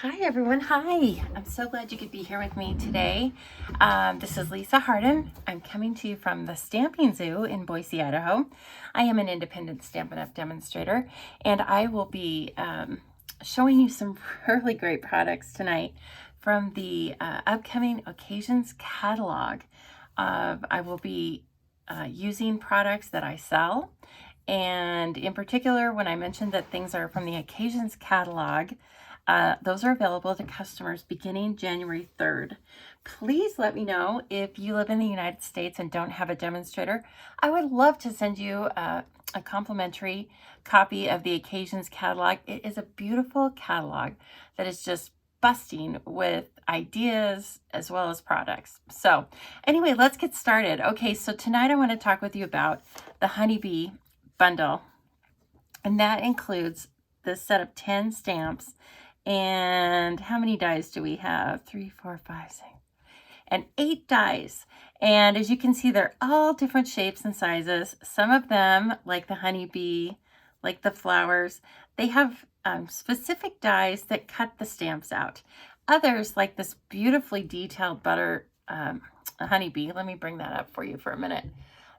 Hi everyone, hi. I'm so glad you could be here with me today. This is Lisa Harden. I'm coming to you from the Stamping Zoo in Boise, Idaho. I am an independent Stampin' Up! Demonstrator, and I will be showing you some really great products tonight from the upcoming Occasions catalog. I will be using products that I sell, and in particular, when I mentioned that things are from the Occasions catalog, those are available to customers beginning January 3rd. Please let me know if you live in the United States and don't have a demonstrator. I would love to send you a complimentary copy of the Occasions catalog. It is a beautiful catalog that is just busting with ideas as well as products. So anyway, let's get started. Okay, so tonight I want to talk with you about the Honeybee bundle, and that includes this set of 10 stamps. And how many dies do we have? 3, 4, 5, 6, and 8 dies. And as you can see, they're all different shapes and sizes. Some of them, like the honeybee, like the flowers, they have specific dies that cut the stamps out. Others, like this beautifully detailed butter honeybee, let me bring that up for you for a minute.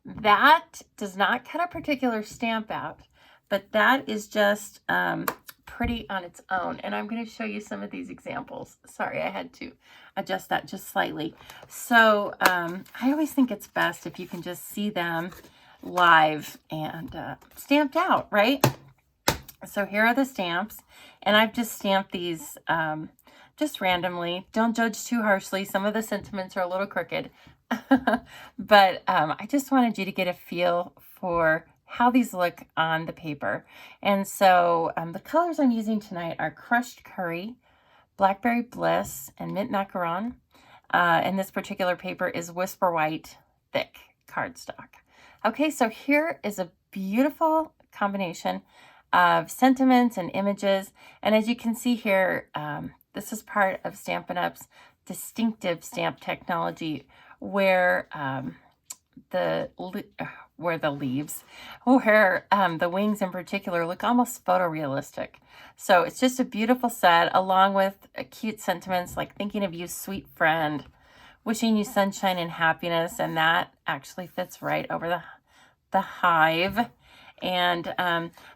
That does not cut a particular stamp out, but that is just pretty on its own. And I'm going to show you some of these examples. Sorry, I had to adjust that just slightly. So I always think it's best if you can just see them live and stamped out, right? So here are the stamps, and I've just stamped these just randomly. Don't judge too harshly. Some of the sentiments are a little crooked. But I just wanted you to get a feel for how these look on the paper. And so the colors I'm using tonight are Crushed Curry, Blackberry Bliss, and Mint Macaron. And this particular paper is Whisper White thick cardstock. Okay, so here is a beautiful combination of sentiments and images. And as you can see here, this is part of Stampin' Up's distinctive stamp technology, where the wings in particular look almost photorealistic. So it's just a beautiful set, along with cute sentiments like thinking of you, sweet friend, wishing you sunshine and happiness, and that actually fits right over the hive. And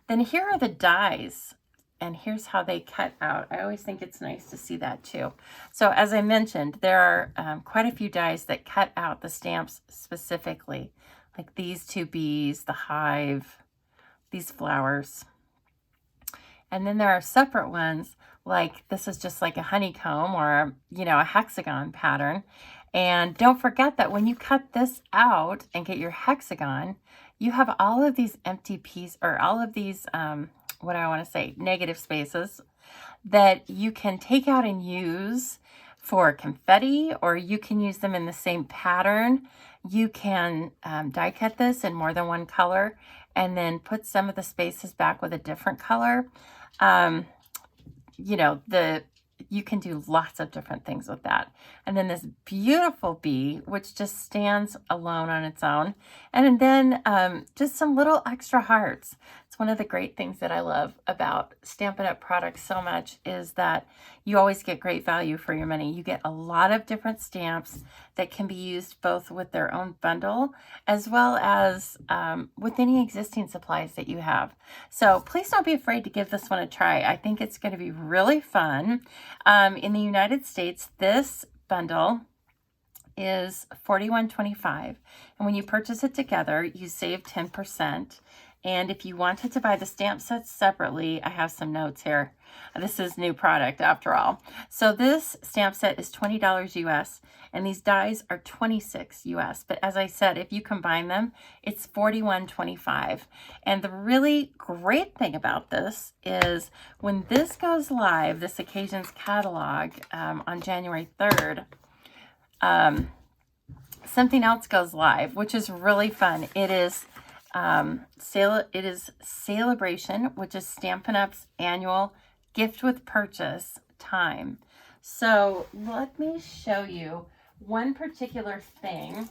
then here are the dies, and here's how they cut out. I always think it's nice to see that too. So as I mentioned, there are quite a few dies that cut out the stamps specifically, like these 2 bees, the hive, these flowers. And then there are separate ones, like this is just like a honeycomb or, a hexagon pattern. And don't forget that when you cut this out and get your hexagon, you have all of these empty pieces, or all of these negative spaces that you can take out and use for confetti, or you can use them in the same pattern. You can die cut this in more than one color and then put some of the spaces back with a different color. You can do lots of different things with that. And then this beautiful bee, which just stands alone on its own. And then just some little extra hearts. It's one of the great things that I love about Stampin' Up! Products so much, is that you always get great value for your money. You get a lot of different stamps that can be used both with their own bundle as well as with any existing supplies that you have. So please don't be afraid to give this one a try. I think it's going to be really fun. In the United States, this bundle is $41.25, and when you purchase it together, you save 10%. And if you wanted to buy the stamp sets separately, I have some notes here. This is new product after all. So this stamp set is $20 US, and these dies are $26 US. But as I said, if you combine them, it's $41.25. And the really great thing about this is when this goes live, this Occasions catalog, on January 3rd, something else goes live, which is really fun. It is Celebration, which is Stampin' Up's annual gift with purchase time. So let me show you one particular thing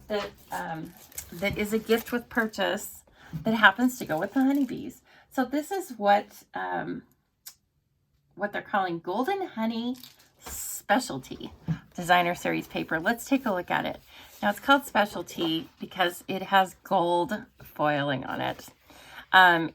that that is a gift with purchase that happens to go with the honeybees. So this is what what they're calling Golden Honey Specialty Designer Series paper. Let's take a look at it. Now it's called Specialty because it has gold foiling on it.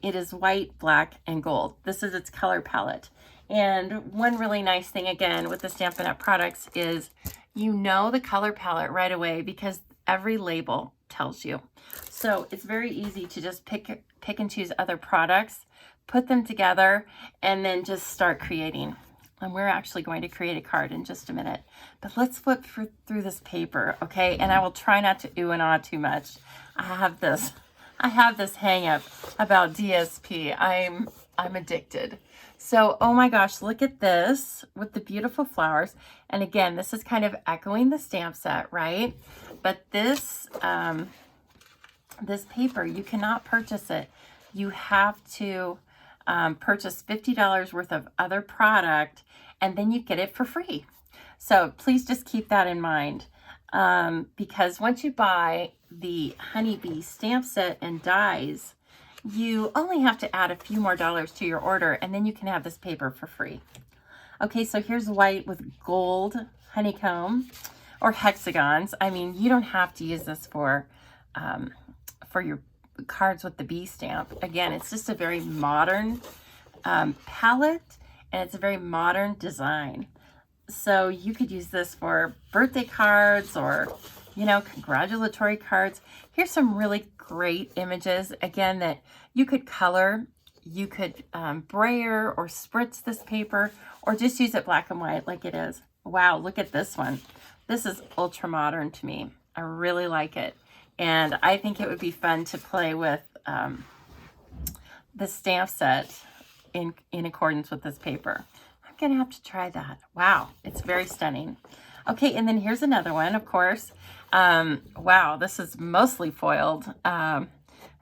It is white, black, and gold. This is its color palette. And one really nice thing, again, with the Stampin' Up! Products is you know the color palette right away because every label tells you. So it's very easy to just pick and choose other products, put them together, and then just start creating. And we're actually going to create a card in just a minute. But let's flip through this paper, okay? And I will try not to ooh and ah too much. I have this hang up about DSP. I'm addicted. So, oh my gosh, look at this with the beautiful flowers. And again, this is kind of echoing the stamp set, right? But this, this paper, you cannot purchase it. You have to purchase $50 worth of other product, and then you get it for free. So please just keep that in mind, because once you buy the Honeybee stamp set and dies, you only have to add a few more dollars to your order, and then you can have this paper for free. Okay, so here's white with gold honeycomb or hexagons. I mean, you don't have to use this for your cards with the bee stamp. Again, it's just a very modern palette, and it's a very modern design. So you could use this for birthday cards or, you know, congratulatory cards. Here's some really great images, again, that you could color. You could brayer or spritz this paper, or just use it black and white like it is. Wow, look at this one. This is ultra modern to me. I really like it. And I think it would be fun to play with the stamp set in accordance with this paper. I'm going to have to try that. Wow, it's very stunning. Okay, and then here's another one, of course. Wow, this is mostly foiled.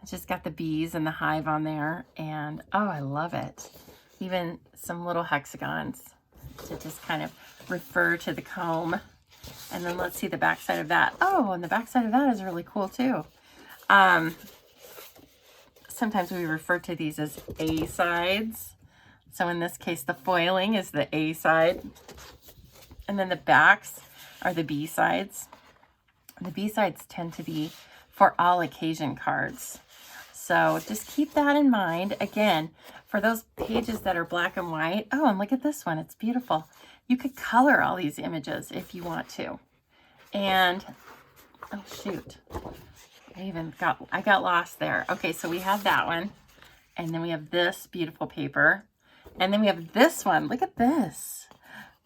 It's just got the bees and the hive on there. And, oh, I love it. Even some little hexagons to just kind of refer to the comb. And then let's see the back side of that. Oh, and the back side of that is really cool too. Sometimes we refer to these as A sides. So in this case, the foiling is the A side. And then the backs are the B sides. The B sides tend to be for all occasion cards. So just keep that in mind. Again, for those pages that are black and white. Oh, and look at this one. It's beautiful. You could color all these images if you want to. And, oh shoot, I got lost there. Okay, so we have that one. And then we have this beautiful paper. And then we have this one. Look at this.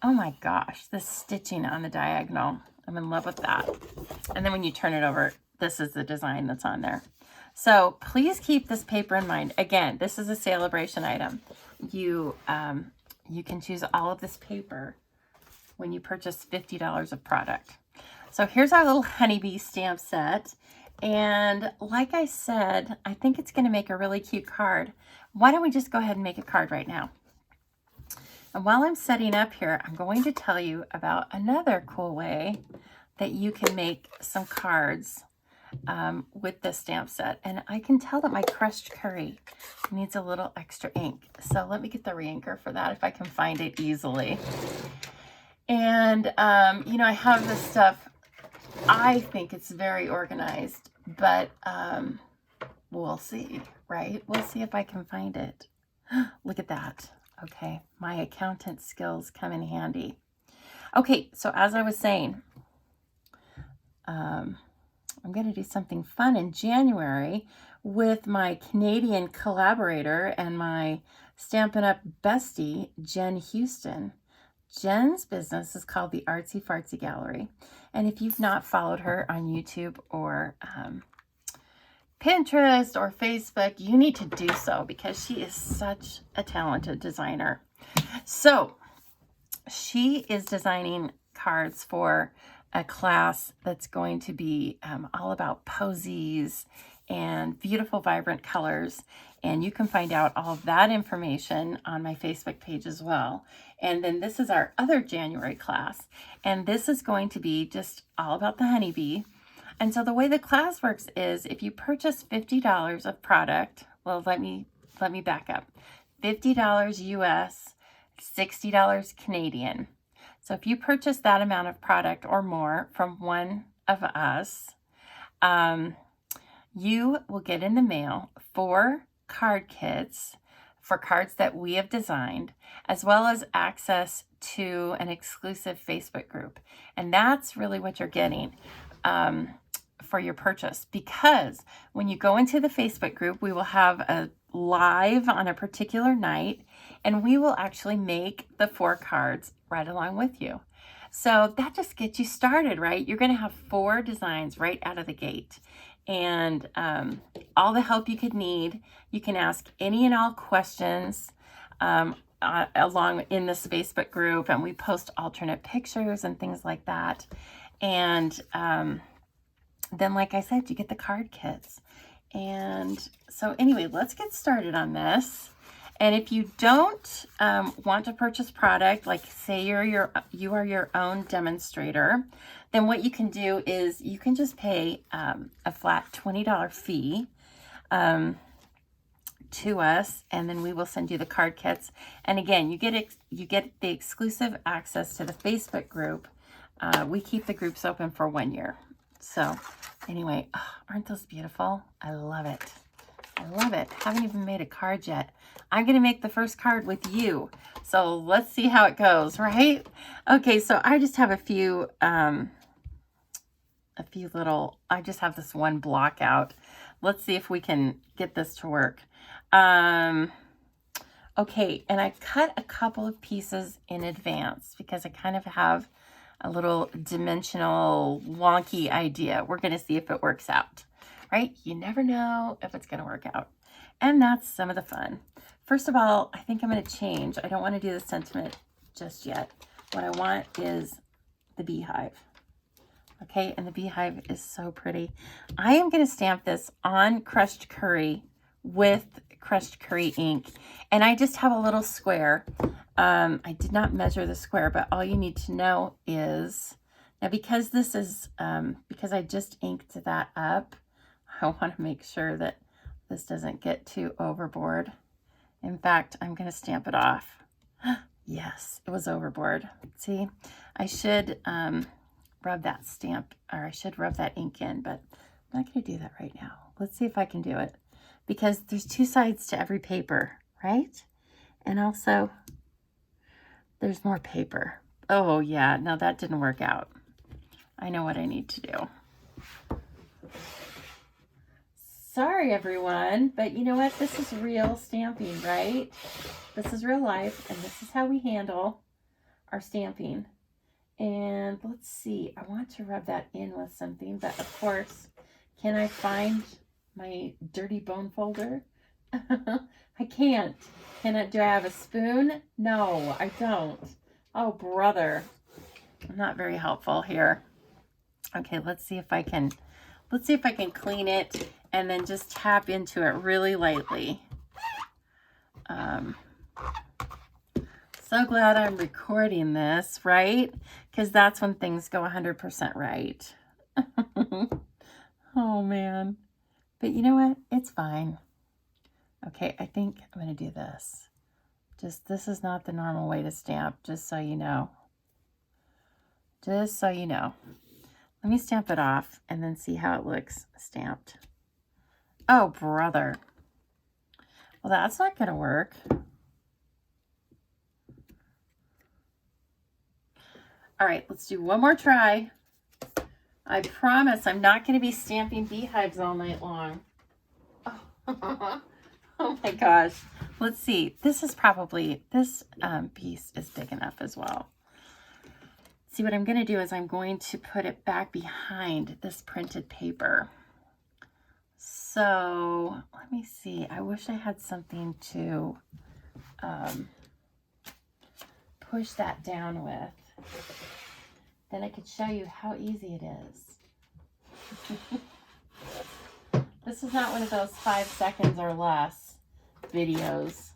Oh my gosh, this stitching on the diagonal. I'm in love with that. And then when you turn it over, this is the design that's on there. So please keep this paper in mind. Again, this is a celebration item. You can choose all of this paper when you purchase $50 of product. So here's our little honeybee stamp set. And like I said, I think it's going to make a really cute card. Why don't we just go ahead and make a card right now? And while I'm setting up here, I'm going to tell you about another cool way that you can make some cards with this stamp set. And I can tell that my crushed curry needs a little extra ink. So let me get the re-inker for that if I can find it easily. And, you know, I have this stuff. I think it's very organized, but we'll see, right? We'll see if I can find it. Look at that. Okay, my accountant skills come in handy. Okay, so as I was saying, I'm going to do something fun in January with my Canadian collaborator and my Stampin' Up! Bestie, Jenn Houston. Jenn's business is called the Artsy Fartsy Gallery. And if you've not followed her on YouTube or Pinterest or Facebook, you need to do so because she is such a talented designer. So she is designing cards for a class that's going to be all about posies and beautiful, vibrant colors. And you can find out all of that information on my Facebook page as well. And then this is our other January class. And this is going to be just all about the honeybee. And so the way the class works is if you purchase $50 of product, well, let me back up. $50 US, $60 Canadian. So if you purchase that amount of product or more from one of us, you will get in the mail 4 card kits for cards that we have designed, as well as access to an exclusive Facebook group. And that's really what you're getting for your purchase, because when you go into the Facebook group, we will have a live on a particular night, and we will actually make the 4 cards right along with you. So that just gets you started, right? You're going to have 4 designs right out of the gate, and all the help you could need. You can ask any and all questions along in this Facebook group, and we post alternate pictures and things like that. And then, like I said, you get the card kits. And so anyway, let's get started on this. And if you don't want to purchase product, like say you are your own demonstrator, then what you can do is you can just pay a flat $20 fee to us, and then we will send you the card kits. And again, you get the exclusive access to the Facebook group. We keep the groups open for 1 year. So anyway, aren't those beautiful? I love it. I love it. Haven't even made a card yet. I'm going to make the first card with you. So let's see how it goes, right? Okay, so I just have a few little, I just have this one block out. Let's see if we can get this to work. Okay, and I cut a couple of pieces in advance because I kind of have a little dimensional wonky idea. We're going to see if it works out, right? You never know if it's going to work out. And that's some of the fun. First of all, I think I'm going to change. I don't want to do the sentiment just yet. What I want is the beehive. Okay, and the beehive is so pretty. I am going to stamp this on crushed curry with crushed curry ink. And I just have a little square. I did not measure the square, but all you need to know is, now because this is, because I just inked that up, I want to make sure that this doesn't get too overboard. In fact, I'm going to stamp it off. Yes, it was overboard. See, I should rub that stamp, or I should rub that ink in, but I'm not going to do that right now. Let's see if I can do it, because there's 2 sides to every paper, right? And also, there's more paper. Oh yeah, no, that didn't work out. I know what I need to do. Sorry, everyone, but you know what? This is real stamping, right? This is real life, and this is how we handle our stamping. And let's see, I want to rub that in with something, but of course, can I find my dirty bone folder? I can't. Do I have a spoon? No, I don't. Oh, brother. I'm not very helpful here. Okay, let's see if I can clean it and then just tap into it really lightly. So glad I'm recording this, right? Because that's when things go 100% right. Oh, man. But you know what? It's fine. Okay, I think I'm going to do this. This is not the normal way to stamp, just so you know. Just so you know. Let me stamp it off and then see how it looks stamped. Oh, brother. Well, that's not going to work. All right, let's do one more try. I promise I'm not going to be stamping beehives all night long. Oh, oh my gosh. Let's see. This is probably, this piece is big enough as well. See, what I'm going to do is I'm going to put it back behind this printed paper. So let me see. I wish I had something to push that down with. Then I could show you how easy it is. This is not one of those 5 seconds or less videos.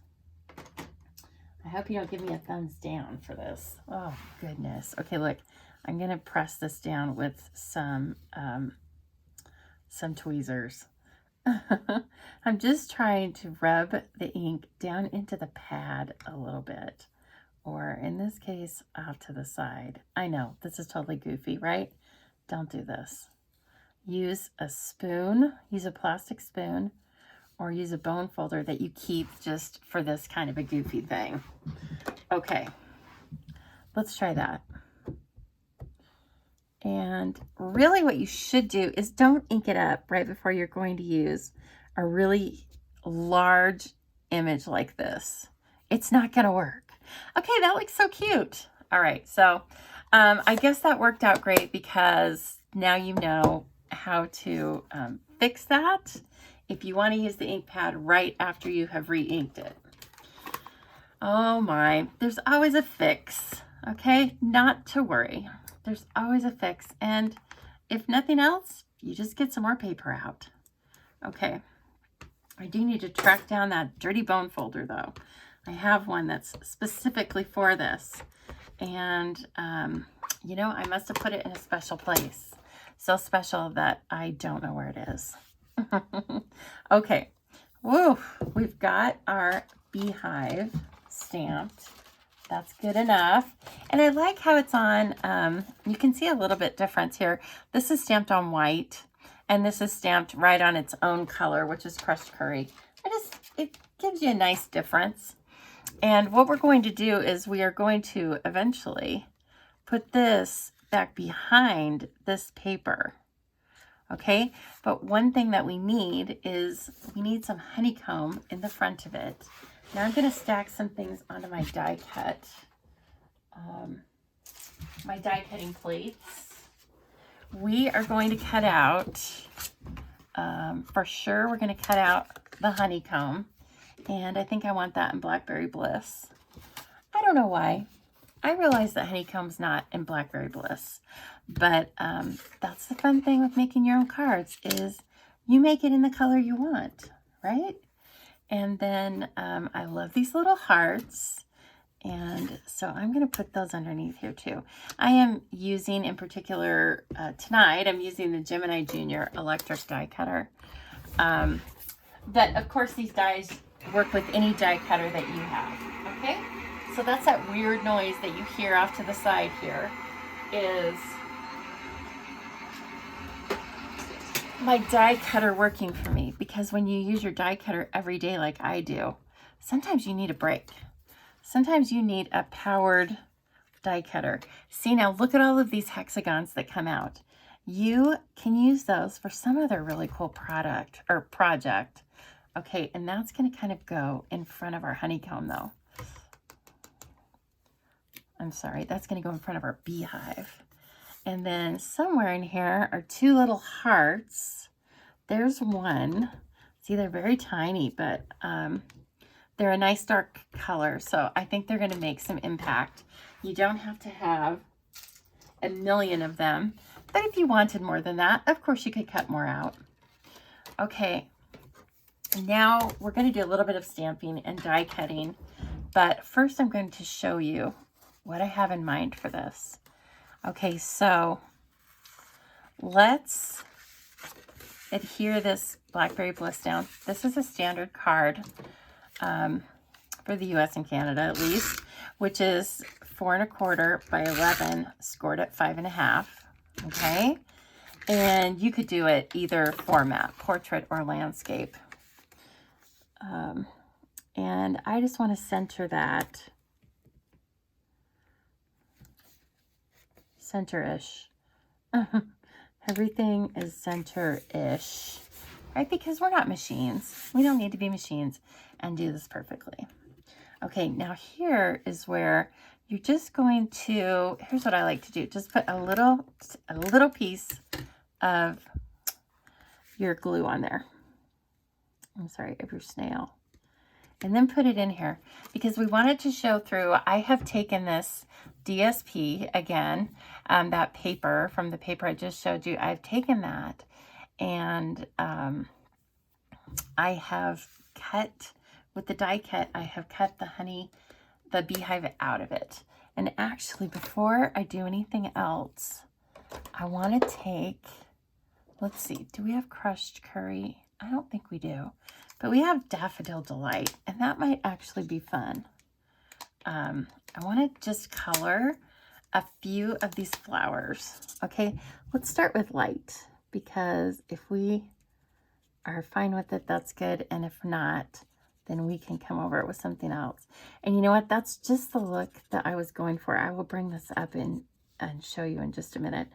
I hope you don't give me a thumbs down for this. Oh, goodness. Okay, look, I'm going to press this down with some tweezers. I'm just trying to rub the ink down into the pad a little bit. or in this case, off to the side. I know, this is totally goofy, right? Don't do this. Use a spoon, use a plastic spoon, or use a bone folder that you keep just for this kind of a goofy thing. Okay, let's try that. And really what you should do is don't ink it up right before you're going to use a really large image like this. It's not gonna work. Okay, that looks so cute. All right, so I guess that worked out great because now you know how to fix that if you want to use the ink pad right after you have re-inked it. Oh my, there's always a fix, okay? Not to worry. There's always a fix, and if nothing else, you just get some more paper out. Okay, I do need to track down that dirty bone folder though. I have one that's specifically for this, and you know, I must have put it in a special place. So special that I don't know where it is. Okay, woo, we've got our beehive stamped. That's good enough. And I like how it's on, you can see a little bit difference here. This is stamped on white, and this is stamped right on its own color, which is crushed curry. It gives you a nice difference. And what we're going to do is we are going to eventually put this back behind this paper. Okay, but one thing that we need is we need some honeycomb in the front of it. Now I'm going to stack some things onto my die cut, my die cutting plates. We are going to cut out, for sure, we're going to cut out the honeycomb. And I think I want that in Blackberry Bliss. I don't know why. I realize that honeycomb's not in Blackberry Bliss, but that's the fun thing with making your own cards is you make it in the color you want, right? And then I love these little hearts, and so I'm going to put those underneath here too. I am using, in particular, tonight, I'm using the Gemini Junior electric die cutter. But of course, these dies work with any die cutter that you have, okay? So that's that weird noise that you hear off to the side here is my die cutter working for me, because when you use your die cutter every day like I do, sometimes you need a break. Sometimes you need a powered die cutter. See, now look at all of these hexagons that come out. You can use those for some other really cool product or project. Okay, and that's going to kind of go in front of our honeycomb though. I'm sorry, that's going to go in front of our beehive. And then somewhere in here are two little hearts. There's one. See, they're very tiny, but they're a nice dark color. So I think they're going to make some impact. You don't have to have a million of them. But if you wanted more than that, of course you could cut more out. Okay, now we're going to do a little bit of stamping and die cutting. But first I'm going to show you what I have in mind for this. Okay, so let's adhere this Blackberry Bliss down. This is a standard card for the US and Canada at least, which is 4 1/4 by 11, scored at 5 1/2. Okay, and you could do it either format, portrait or landscape. And I just want to center that center-ish. Everything is center-ish, right? Because we're not machines. We don't need to be machines and do this perfectly. Okay, now here is where you're just going to, here's what I like to do. Just put a little piece of your glue on there. I'm sorry, of your snail. And then put it in here because we want it to show through. I have taken this DSP again, that paper from the paper I just showed you. I've taken that and I have cut, with the die cut, I have cut the beehive out of it. And actually, before I do anything else, I want to take, let's see, do we have crushed curry? I don't think we do. But we have Daffodil Delight, and that might actually be fun. I want to just color a few of these flowers. Okay, let's start with light, because if we are fine with it, that's good. And if not, then we can come over it with something else. And you know what? That's just the look that I was going for. I will bring this up and show you in just a minute.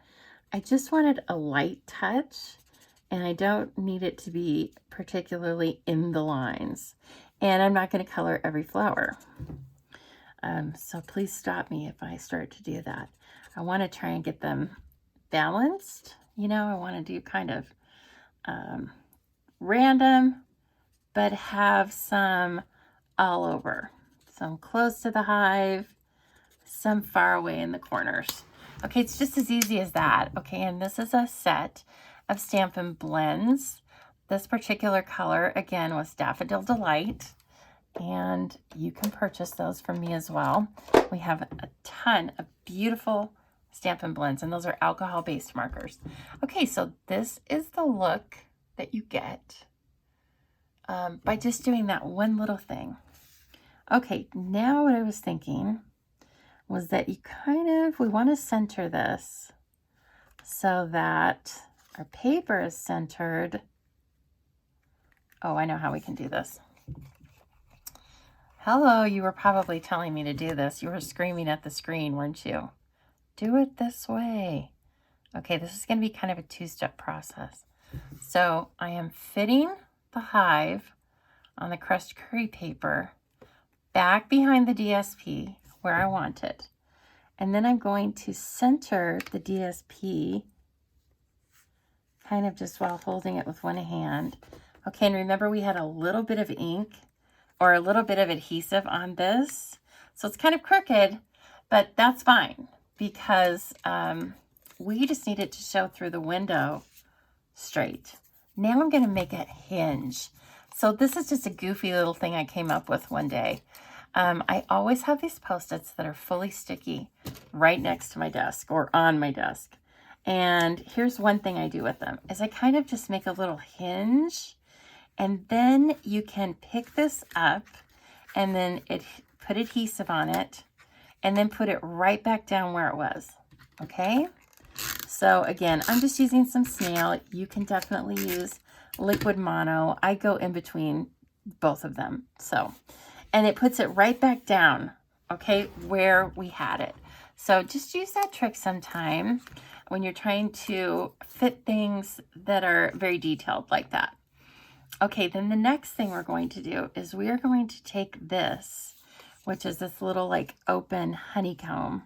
I just wanted a light touch, and I don't need it to be particularly in the lines. And I'm not going to color every flower. So please stop me if I start to do that. I want to try and get them balanced. You know, I want to do kind of random, but have some all over. Some close to the hive, some far away in the corners. Okay, it's just as easy as that. Okay, and this is a set of Stampin' Blends. This particular color, again, was Daffodil Delight, and you can purchase those from me as well. We have a ton of beautiful Stampin' Blends, and those are alcohol-based markers. Okay, so this is the look that you get by just doing that one little thing. Okay, now what I was thinking was that we want to center this so that our paper is centered. Oh, I know how we can do this. Hello, you were probably telling me to do this. You were screaming at the screen, weren't you? Do it this way. Okay, this is going to be kind of a two-step process. So I am fitting the hive on the crushed curry paper back behind the DSP where I want it. And then I'm going to center the DSP kind of just while holding it with one hand. Okay, and remember we had a little bit of ink or a little bit of adhesive on this. So it's kind of crooked, but that's fine because we just need it to show through the window straight. Now I'm going to make a hinge. So this is just a goofy little thing I came up with one day. I always have these Post-its that are fully sticky right next to my desk or on my desk. And here's one thing I do with them is I kind of just make a little hinge, and then you can pick this up and then put adhesive on it and then put it right back down where it was. Okay? So again, I'm just using some snail. You can definitely use liquid mono. I go in between both of them. So, and it puts it right back down, okay, where we had it. So just use that trick sometime when you're trying to fit things that are very detailed like that. Okay, then the next thing we're going to do is we are going to take this, which is this little like open honeycomb,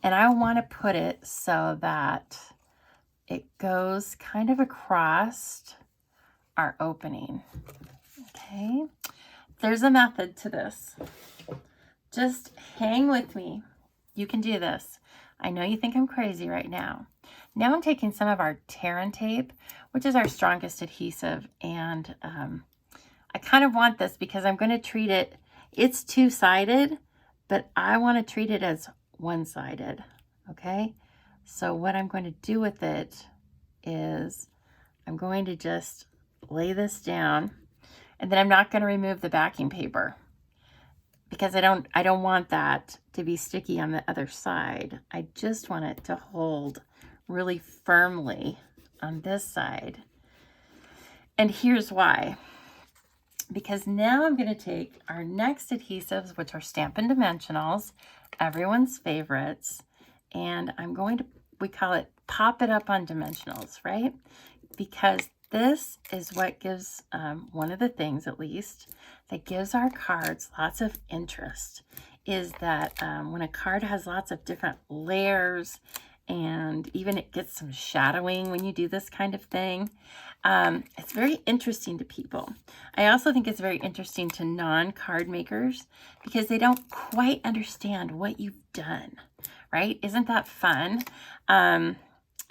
and I want to put it so that it goes kind of across our opening. Okay, there's a method to this. Just hang with me. You can do this. I know you think I'm crazy right now. Now I'm taking some of our Terran tape, which is our strongest adhesive, and I kind of want this because I'm going to treat it, it's two-sided, but I want to treat it as one-sided, okay? So what I'm going to do with it is I'm going to just lay this down, and then I'm not going to remove the backing paper because I don't want that to be sticky on the other side. I just want it to hold really firmly on this side. And here's why. Because now I'm going to take our next adhesives, which are Stampin' Dimensionals, everyone's favorites, and I'm going to, we call it pop it up on dimensionals, right? Because this is what gives, one of the things at least, that gives our cards lots of interest, is that when a card has lots of different layers, and even it gets some shadowing when you do this kind of thing, it's very interesting to people. I also think it's very interesting to non-card makers because they don't quite understand what you've done, right? Isn't that fun? And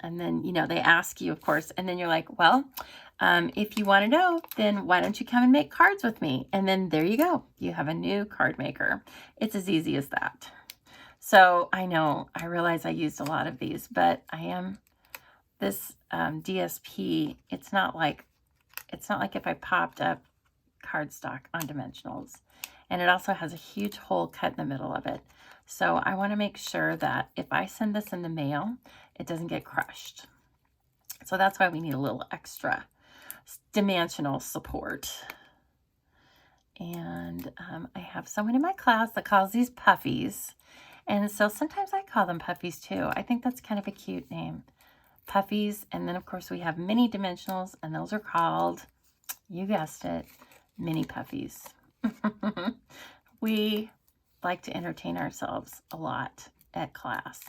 then, you know, they ask you, of course, and then you're like, well, if you want to know, then why don't you come and make cards with me? And then there you go. You have a new card maker. It's as easy as that. So I know, I realize I used a lot of these, but this DSP, it's not like if I popped up cardstock on dimensionals. and it also has a huge hole cut in the middle of it. So I want to make sure that if I send this in the mail, it doesn't get crushed. So that's why we need a little extra dimensional support. And I have someone in my class that calls these puffies. And so sometimes I call them puffies too. I think that's kind of a cute name. Puffies. And then of course we have mini dimensionals, and those are called, you guessed it, mini puffies. We like to entertain ourselves a lot at class.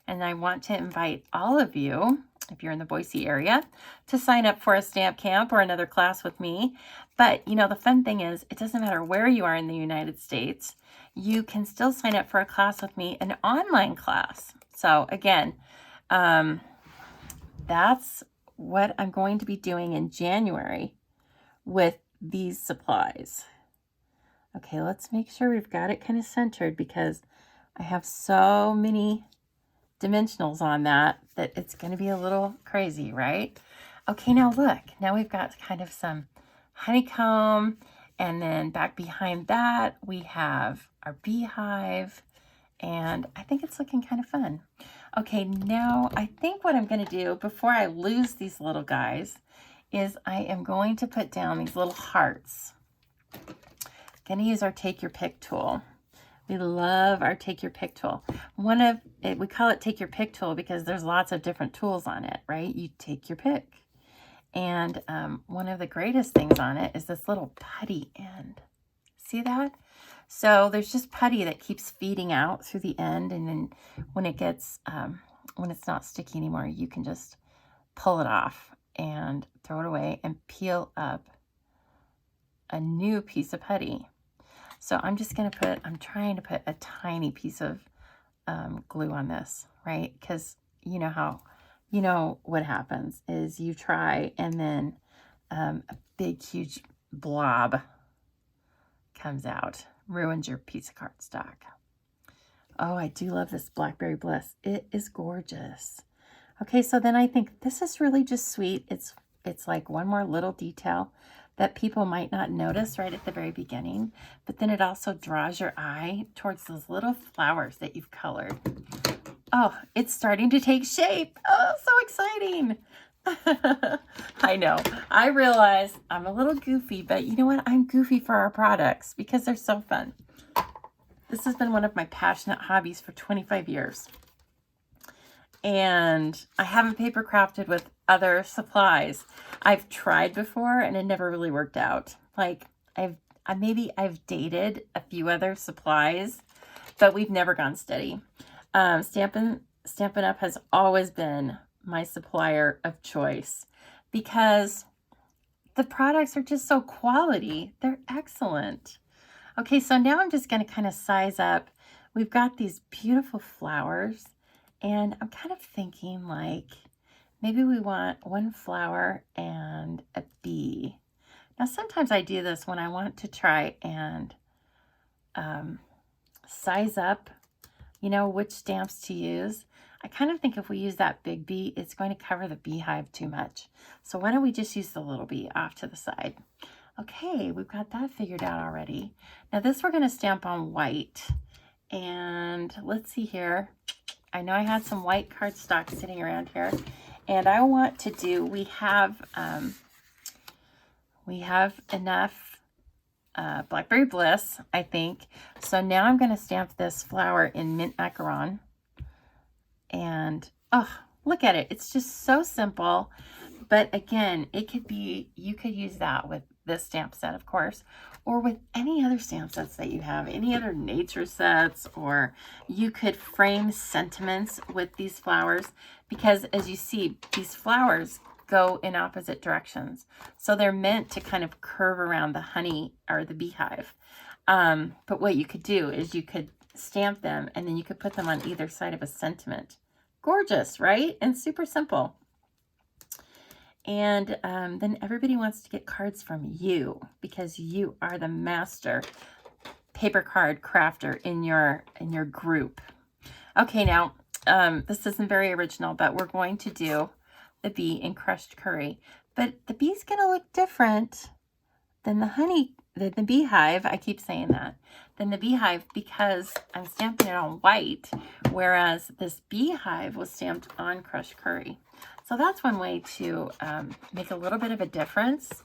And I want to invite all of you, if you're in the Boise area, to sign up for a stamp camp or another class with me. But, you know, the fun thing is, it doesn't matter where you are in the United States, you can still sign up for a class with me, an online class. So again, that's what I'm going to be doing in January with these supplies. Okay, let's make sure we've got it kind of centered, because I have so many dimensionals on that it's going to be a little crazy, right? Okay, now look, now we've got kind of some honeycomb, and then back behind that we have our beehive, and I think it's looking kind of fun. Okay, now I think what I'm going to do before I lose these little guys is I am going to put down these little hearts. Going to use our Take Your Pick tool. We love our Take Your Pick tool. We call it Take Your Pick tool because there's lots of different tools on it, right? You take your pick. And one of the greatest things on it is this little putty end. See that? So there's just putty that keeps feeding out through the end, and then when it gets, when it's not sticky anymore, you can just pull it off and throw it away and peel up a new piece of putty. So I'm trying to put a tiny piece of glue on this, right? Because you know what happens is you try, and then a big, huge blob comes out, ruins your piece of cardstock. Oh, I do love this Blackberry Bliss. It is gorgeous. Okay, so then I think this is really just sweet. It's like one more little detail that people might not notice right at the very beginning, but then it also draws your eye towards those little flowers that you've colored. Oh, it's starting to take shape. Oh, so exciting. I know. I realize I'm a little goofy, but you know what? I'm goofy for our products because they're so fun. This has been one of my passionate hobbies for 25 years. And I haven't paper crafted with other supplies. I've tried before and it never really worked out. Like I've dated a few other supplies, but we've never gone steady. Stampin' Up! Has always been my supplier of choice because the products are just so quality. They're excellent. Okay, so now I'm just going to kind of size up. We've got these beautiful flowers, and I'm kind of thinking like maybe we want one flower and a bee. Now, sometimes I do this when I want to try and size up, which stamps to use. I kind of think if we use that big bee, it's going to cover the beehive too much. So why don't we just use the little bee off to the side? Okay, we've got that figured out already. Now this we're going to stamp on white. And let's see here. I know I had some white cardstock sitting around here. And I want to do, we have enough Blackberry Bliss, I think. So now I'm going to stamp this flower in mint macaron. And, oh, look at it. It's just so simple. But again, you could use that with this stamp set, of course, or with any other stamp sets that you have, any other nature sets, or you could frame sentiments with these flowers because as you see, these flowers go in opposite directions. So they're meant to kind of curve around the honey or the beehive. But what you could do is you could stamp them and then you could put them on either side of a sentiment. Gorgeous, right? And super simple. And then everybody wants to get cards from you because you are the master paper card crafter in your group. Okay, now this isn't very original, but we're going to do the bee in crushed curry. But the bee's going to look different than the honey the beehive, I keep saying that, than the beehive because I'm stamping it on white, whereas this beehive was stamped on crushed curry. So that's one way to make a little bit of a difference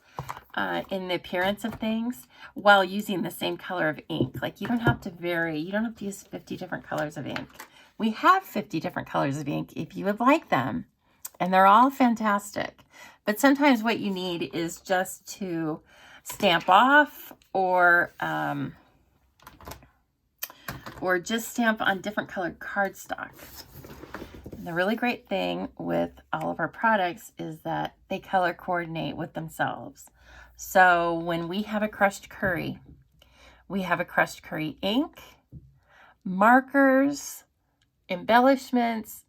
in the appearance of things while using the same color of ink. Like you don't have to vary, you don't have to use 50 different colors of ink. We have 50 different colors of ink if you would like them, and they're all fantastic. But sometimes what you need is just to stamp off or just stamp on different colored cardstock. And the really great thing with all of our products is that they color coordinate with themselves. So when we have a crushed curry, we have a crushed curry ink, markers, embellishments,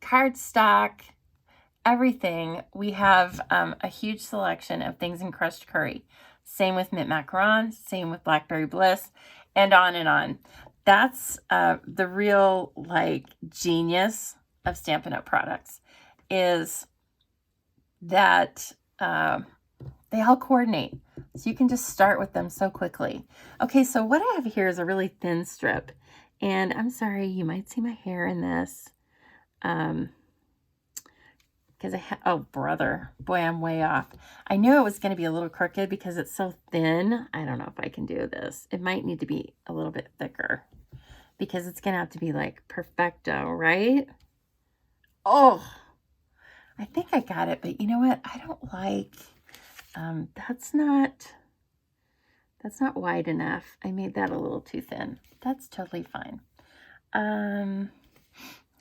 cardstock, everything. We have a huge selection of things in crushed curry. Same with mint macaron, same with blackberry bliss, and on and on. That's the real like genius of Stampin' Up! Products, is that they all coordinate. So you can just start with them so quickly. Okay, so what I have here is a really thin strip. And I'm sorry, you might see my hair in this. Because oh brother, boy, I'm way off. I knew it was going to be a little crooked because it's so thin. I don't know if I can do this. It might need to be a little bit thicker because it's going to have to be like perfecto, right? Oh, I think I got it, but you know what? I don't like, that's not wide enough. I made that a little too thin. That's totally fine.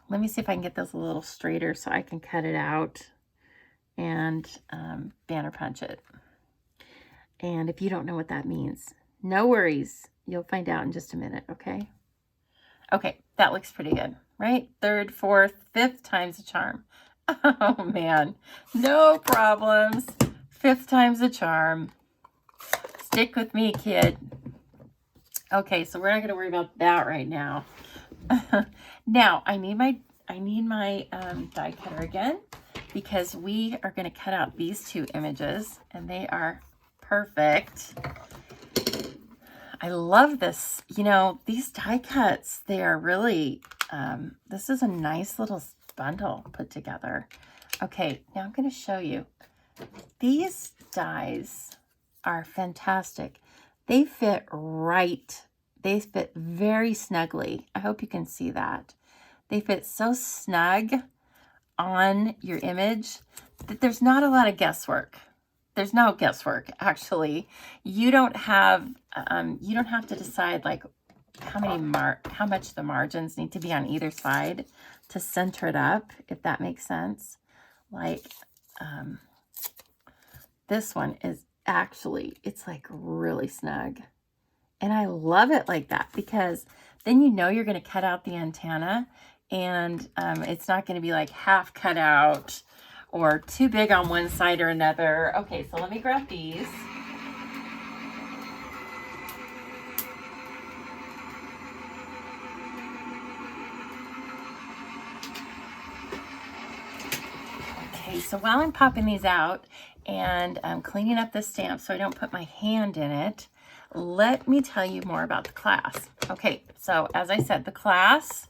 Let me see if I can get this a little straighter so I can cut it out and banner punch it. And if you don't know what that means, no worries. You'll find out in just a minute, okay? Okay, that looks pretty good, right? Third, fourth, fifth time's a charm. Oh, man. No problems. Fifth time's a charm. Stick with me, kid. Okay, so we're not going to worry about that right now. Now, I need my die cutter again because we are going to cut out these two images, and they are perfect. I love this. You know, these die cuts, they are really, this is a nice little bundle put together. Okay, now I'm going to show you. These dies are fantastic. They fit right. They fit very snugly. I hope you can see that. They fit so snug on your image that there's not a lot of guesswork. There's no guesswork, actually. You don't have to decide like how much the margins need to be on either side to center it up, if that makes sense. Like this one is actually, it's like really snug. And I love it like that because then you know you're going to cut out the antenna and it's not going to be like half cut out or too big on one side or another. Okay, so let me grab these. Okay, so while I'm popping these out and I'm cleaning up the stamp so I don't put my hand in it, let me tell you more about the class. Okay, so as I said, the class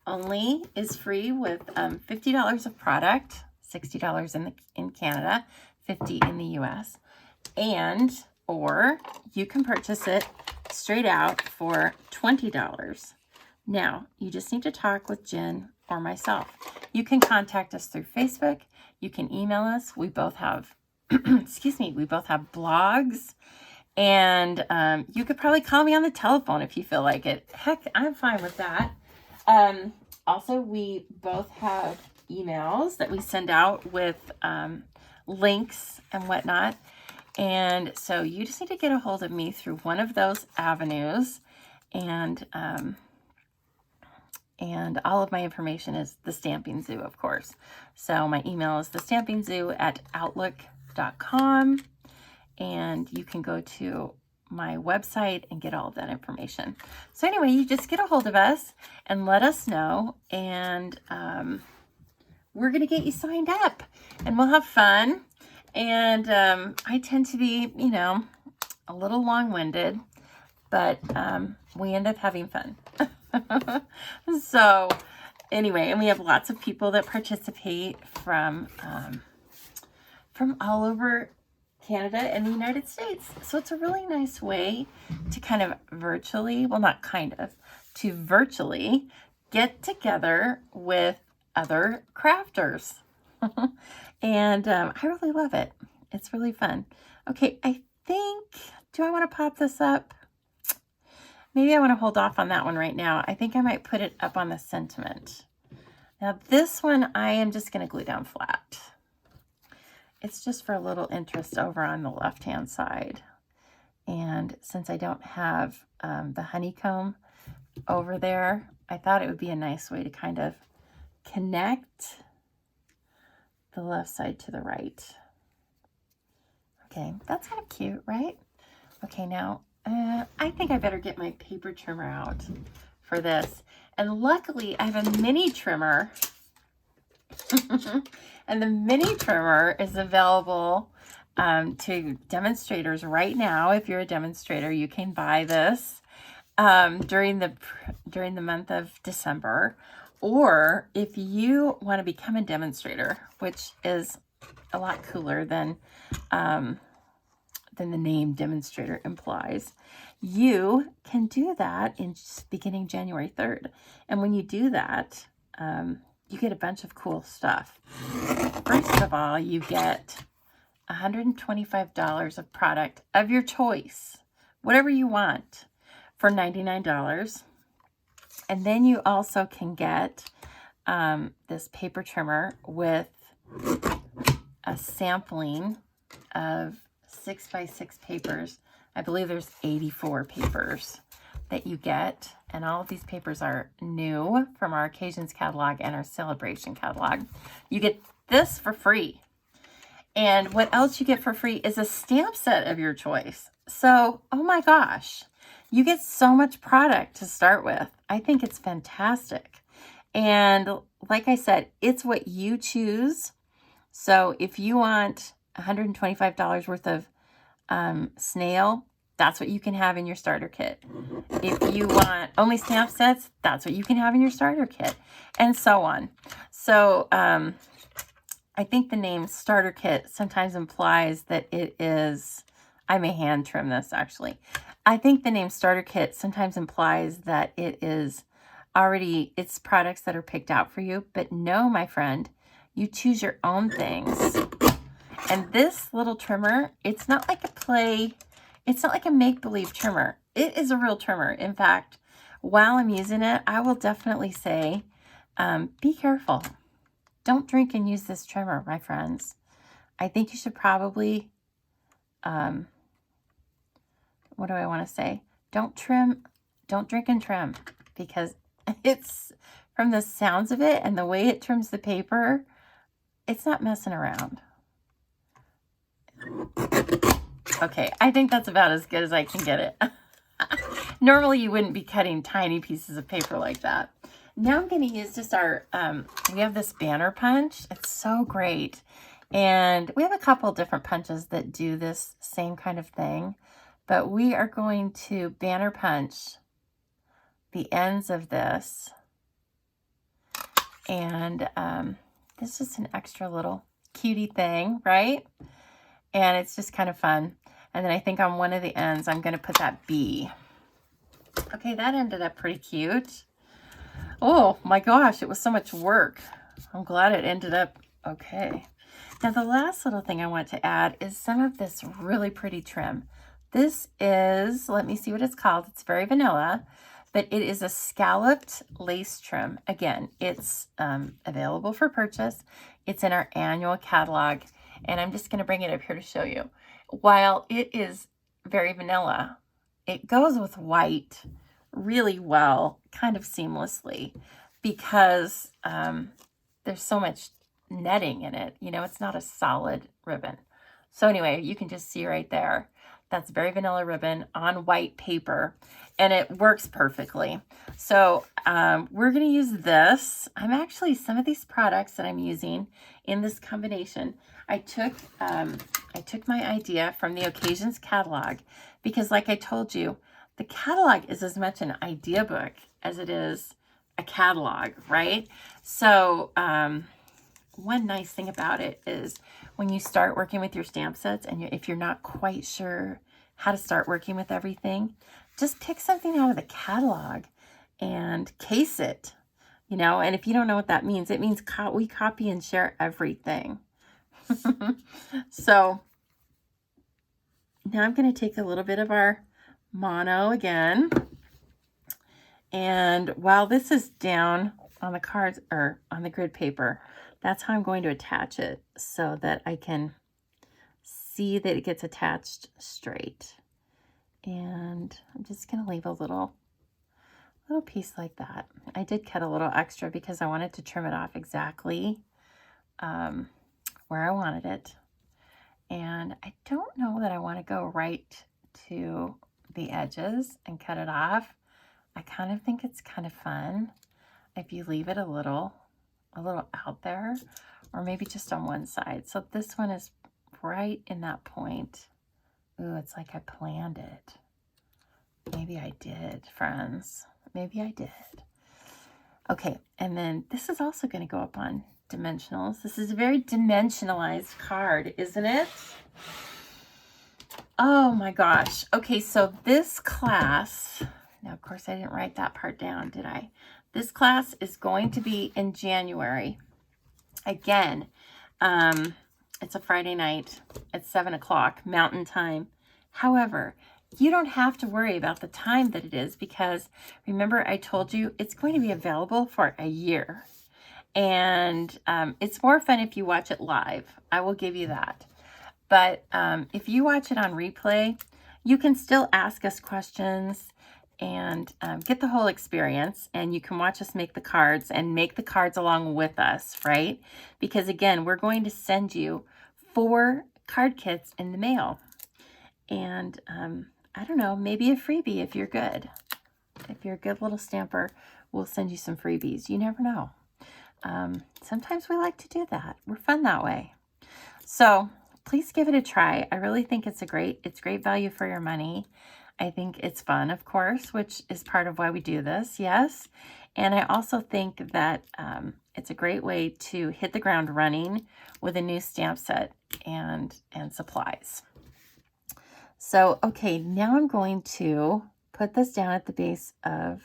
only is free with $50 of product, $60 in Canada, $50 in the US, or you can purchase it straight out for $20. Now, you just need to talk with Jen or myself. You can contact us through Facebook. You can email us. We both have, excuse me, we both have blogs. And you could probably call me on the telephone if you feel like it. Heck, I'm fine with that. Also, we both have emails that we send out with links and whatnot. And so you just need to get a hold of me through one of those avenues. And all of my information is The Stamping Zoo, of course. So my email is thestampingzoo@outlook.com. And you can go to my website and get all of that information. So anyway, you just get a hold of us and let us know. And we're going to get you signed up. And we'll have fun. And I tend to be, you know, a little long-winded, but we end up having fun. So anyway, and we have lots of people that participate from all over Canada and the United States. So it's a really nice way to kind of virtually, well, not kind of, to virtually get together with other crafters. And I really love it. It's really fun. Okay, I think, do I want to pop this up? Maybe I want to hold off on that one right now. I think I might put it up on the sentiment. Now this one I am just going to glue down flat. It's just for a little interest over on the left-hand side. And since I don't have the honeycomb over there, I thought it would be a nice way to kind of connect the left side to the right. Okay, that's kind of cute, right? Okay, now I think I better get my paper trimmer out for this. And luckily I have a mini trimmer. And the mini trimmer is available to demonstrators right now. If you're a demonstrator, you can buy this during the month of December. Or if you want to become a demonstrator, which is a lot cooler than the name demonstrator implies, you can do that in beginning January 3rd. And when you do that, you get a bunch of cool stuff. First of all, you get $125 of product of your choice, whatever you want, for $99. And then you also can get this paper trimmer with a sampling of 6x6 papers. I believe there's 84 papers that you get, and all of these papers are new from our Occasions catalog and our Celebration catalog. You get this for free. And what else you get for free is a stamp set of your choice. So, oh my gosh, you get so much product to start with. I think it's fantastic. And like I said, it's what you choose. So if you want $125 worth of snail, that's what you can have in your starter kit. If you want only stamp sets, that's what you can have in your starter kit, and so on. So I think the name starter kit sometimes implies that it is, I may hand trim this actually. I think the name starter kit sometimes implies that it is already, it's products that are picked out for you, but no, my friend, you choose your own things. And this little trimmer, it's not like a play, it's not like a make-believe trimmer. It is a real trimmer. In fact, while I'm using it, I will definitely say, be careful. Don't drink and use this trimmer, my friends. I think you should probably, what do I want to say? Don't drink and trim, because it's, from the sounds of it and the way it trims the paper, it's not messing around. Okay, I think that's about as good as I can get it. Normally you wouldn't be cutting tiny pieces of paper like that. Now I'm going to use just our, we have this banner punch. It's so great. And we have a couple different punches that do this same kind of thing. But we are going to banner punch the ends of this. And this is an extra little cutie thing, right? And it's just kind of fun. And then I think on one of the ends, I'm going to put that bee. Okay, that ended up pretty cute. Oh my gosh, it was so much work. I'm glad it ended up okay. Now the last little thing I want to add is some of this really pretty trim. This is, let me see what it's called. It's very vanilla, but it is a scalloped lace trim. Again, it's available for purchase. It's in our annual catalog. And I'm just going to bring it up here to show you. While it is very vanilla, it goes with white really well, kind of seamlessly, because there's so much netting in it. You know, it's not a solid ribbon. So anyway, you can just see right there. That's very vanilla ribbon on white paper, and it works perfectly. So we're going to use this. I'm actually, some of these products that I'm using in this combination, I took, I I took my idea from the Occasions catalog because, like I told you, the catalog is as much an idea book as it is a catalog, right? So one nice thing about it is when you start working with your stamp sets and if you're not quite sure how to start working with everything, just pick something out of the catalog and case it, you know. And if you don't know what that means, it means we copy and share everything. So now I'm going to take a little bit of our mono again. And while this is down on the cards or on the grid paper, that's how I'm going to attach it so that I can see that it gets attached straight. And I'm just going to leave a little piece like that. I did cut a little extra because I wanted to trim it off exactly where I wanted it. And I don't know that I want to go right to the edges and cut it off. I kind of think it's kind of fun if you leave it a little out there, or maybe just on one side. So this one is right in that point. Ooh, it's like I planned it. Maybe I did, friends. Maybe I did. Okay, and then this is also going to go up on dimensionals. This is a very dimensionalized card, isn't it? Oh my gosh. Okay, so this class, now of course I didn't write that part down, did I? This class is going to be in January. Again, it's a Friday night at 7 o'clock Mountain Time. However, you don't have to worry about the time that it is because remember I told you it's going to be available for a year. And it's more fun if you watch it live. I will give you that. But if you watch it on replay, you can still ask us questions and get the whole experience. And you can watch us make the cards and make the cards along with us, right? Because again, we're going to send you 4 card kits in the mail. And I don't know, maybe a freebie if you're good. If you're a good little stamper, we'll send you some freebies. You never know. Sometimes we like to do that. We're fun that way. So please give it a try. I really think it's great value for your money. I think it's fun, of course, which is part of why we do this. Yes. And I also think that it's a great way to hit the ground running with a new stamp set and supplies. So, okay, now I'm going to put this down at the base of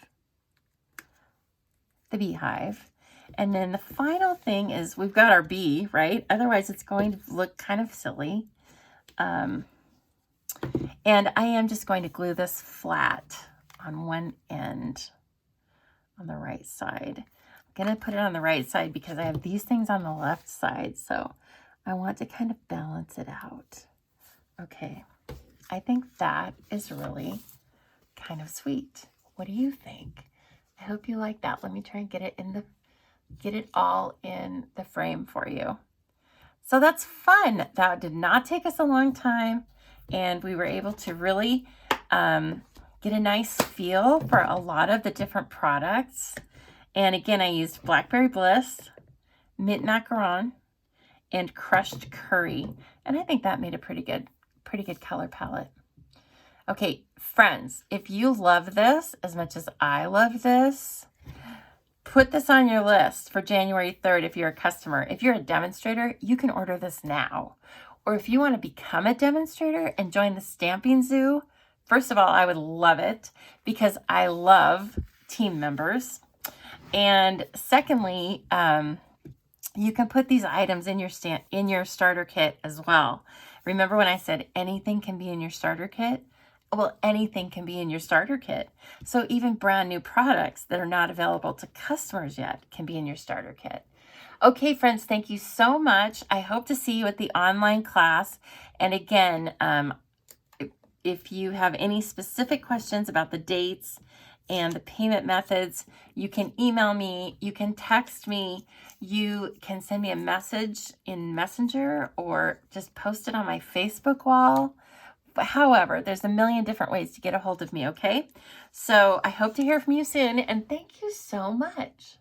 the beehive. And then the final thing is we've got our bee, right? Otherwise, it's going to look kind of silly. And I am just going to glue this flat on one end on the right side. I'm going to put it on the right side because I have these things on the left side. So I want to kind of balance it out. Okay, I think that is really kind of sweet. What do you think? I hope you like that. Let me try and get it all in the frame for you. So that's fun. That did not take us a long time, and we were able to really get a nice feel for a lot of the different products. And again, I used Blackberry Bliss, Mint Macaron, and Crushed Curry, and I think that made a pretty good color palette. Okay, friends, if you love this as much as I love this, put this on your list for January 3rd if you're a customer. If you're a demonstrator, you can order this now. Or if you want to become a demonstrator and join the Stamping Zoo, first of all, I would love it because I love team members. And secondly, you can put these items in your starter kit as well. Remember when I said anything can be in your starter kit? Well, anything can be in your starter kit. So even brand new products that are not available to customers yet can be in your starter kit. Okay, friends, thank you so much. I hope to see you at the online class. And again, if you have any specific questions about the dates and the payment methods, you can email me, you can text me, you can send me a message in Messenger or just post it on my Facebook wall. However, there's a million different ways to get a hold of me, okay? So I hope to hear from you soon, and thank you so much.